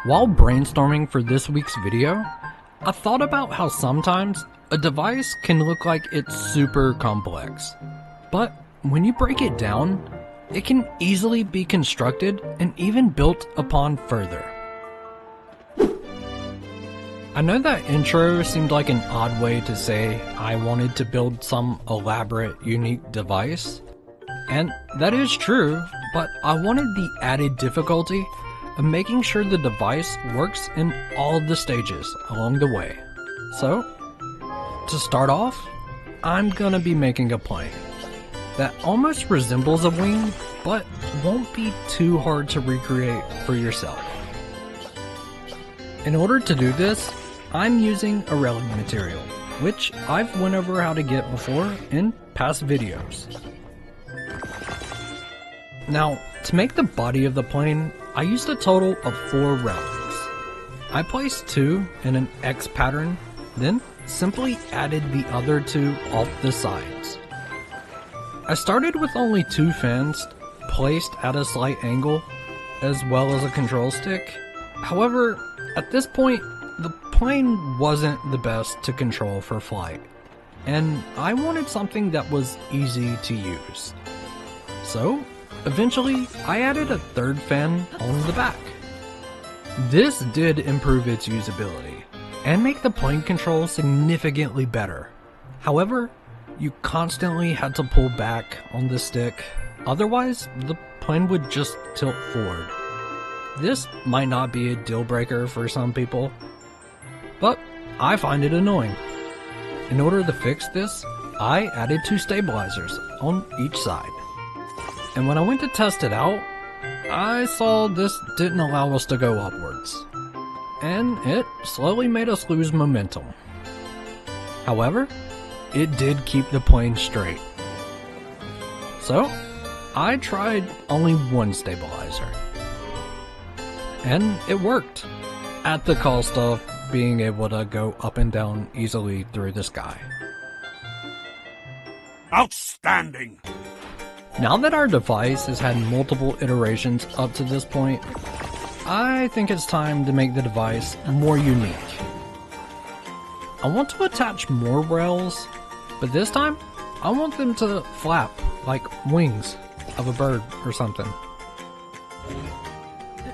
While brainstorming for this week's video, I thought about how sometimes a device can look like it's super complex, but when you break it down, it can easily be constructed and even built upon further. I know that intro seemed like an odd way to say I wanted to build some elaborate, unique device, and that is true, but I wanted the added difficulty of making sure the device works in all the stages along the way. So, to start off, I'm gonna be making a plane that almost resembles a wing, but won't be too hard to recreate for yourself. In order to do this, I'm using a railing material, which I've went over how to get before in past videos. Now, to make the body of the plane, I used a total of 4 railings. I placed 2 in an X pattern, then simply added the other 2 off the sides. I started with only 2 fans placed at a slight angle, as well as a control stick. However, at this point, the plane wasn't the best to control for flight, and I wanted something that was easy to use. So, eventually, I added a 3rd fan on the back. This did improve its usability, and make the plane control significantly better. However, you constantly had to pull back on the stick, otherwise the plane would just tilt forward. This might not be a deal breaker for some people, but I find it annoying. In order to fix this, I added 2 stabilizers on each side. And when I went to test it out, I saw this didn't allow us to go upwards, and it slowly made us lose momentum. However, it did keep the plane straight. So, I tried only 1 stabilizer, and it worked, at the cost of being able to go up and down easily through the sky. Outstanding! Now that our device has had multiple iterations up to this point, I think it's time to make the device more unique. I want to attach more rails, but this time, I want them to flap like wings of a bird or something.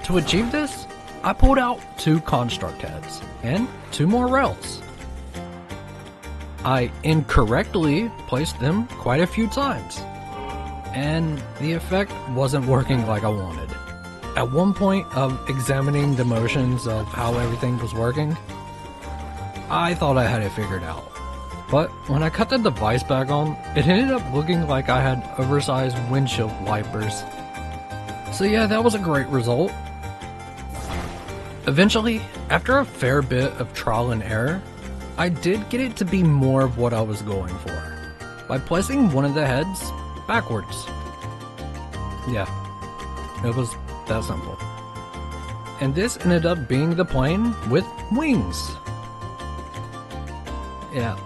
To achieve this, I pulled out 2 construct heads and 2 more rails. I incorrectly placed them quite a few times, and the effect wasn't working like I wanted. At one point of examining the motions of how everything was working, I thought I had it figured out. But when I cut the device back on, it ended up looking like I had oversized windshield wipers. So yeah, that was a great result. Eventually, after a fair bit of trial and error, I did get it to be more of what I was going for, by placing one of the heads backwards. Yeah, it was that simple. And this ended up being the plane with wings. Yeah,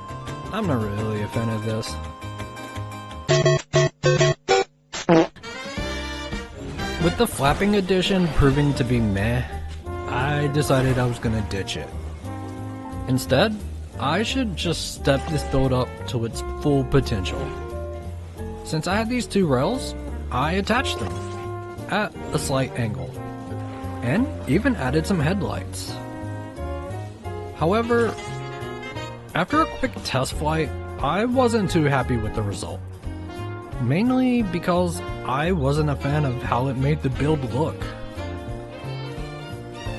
I'm not really a fan of this. With the flapping addition proving to be meh, I decided I was gonna ditch it. Instead, I should just step this build up to its full potential. Since I had these 2 rails, I attached them at a slight angle, and even added some headlights. However, after a quick test flight, I wasn't too happy with the result. Mainly because I wasn't a fan of how it made the build look.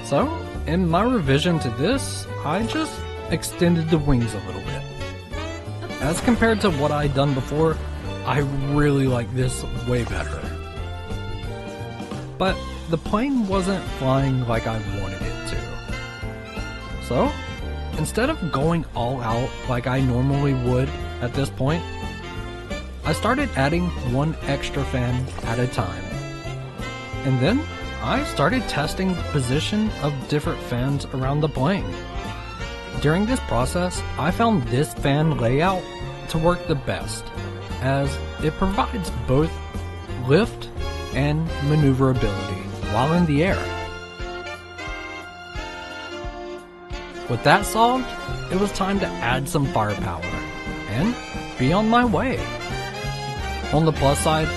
So, in my revision to this, I just extended the wings a little bit. As compared to what I'd done before, I really like this way better. But the plane wasn't flying like I wanted it to. So, instead of going all out like I normally would at this point, I started adding 1 extra fan at a time. And then, I started testing the position of different fans around the plane. During this process, I found this fan layout to work the best, as it provides both lift and maneuverability while in the air. With that solved, it was time to add some firepower and be on my way. On the plus side,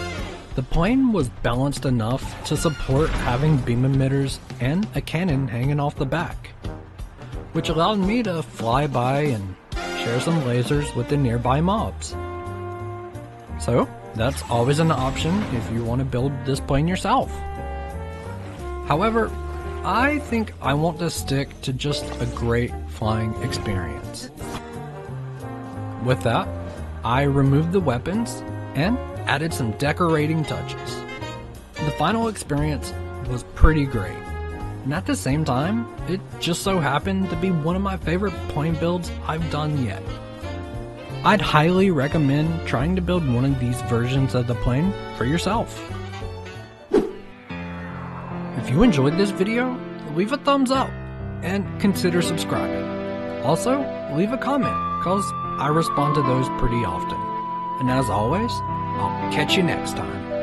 the plane was balanced enough to support having beam emitters and a cannon hanging off the back, which allowed me to fly by and share some lasers with the nearby mobs. So that's always an option if you want to build this plane yourself. However, I think I want to stick to just a great flying experience. With that, I removed the weapons and added some decorating touches. The final experience was pretty great, and at the same time, it just so happened to be one of my favorite plane builds I've done yet. I'd highly recommend trying to build one of these versions of the plane for yourself. If you enjoyed this video, leave a thumbs up and consider subscribing. Also, leave a comment, cause I respond to those pretty often. And as always, I'll catch you next time.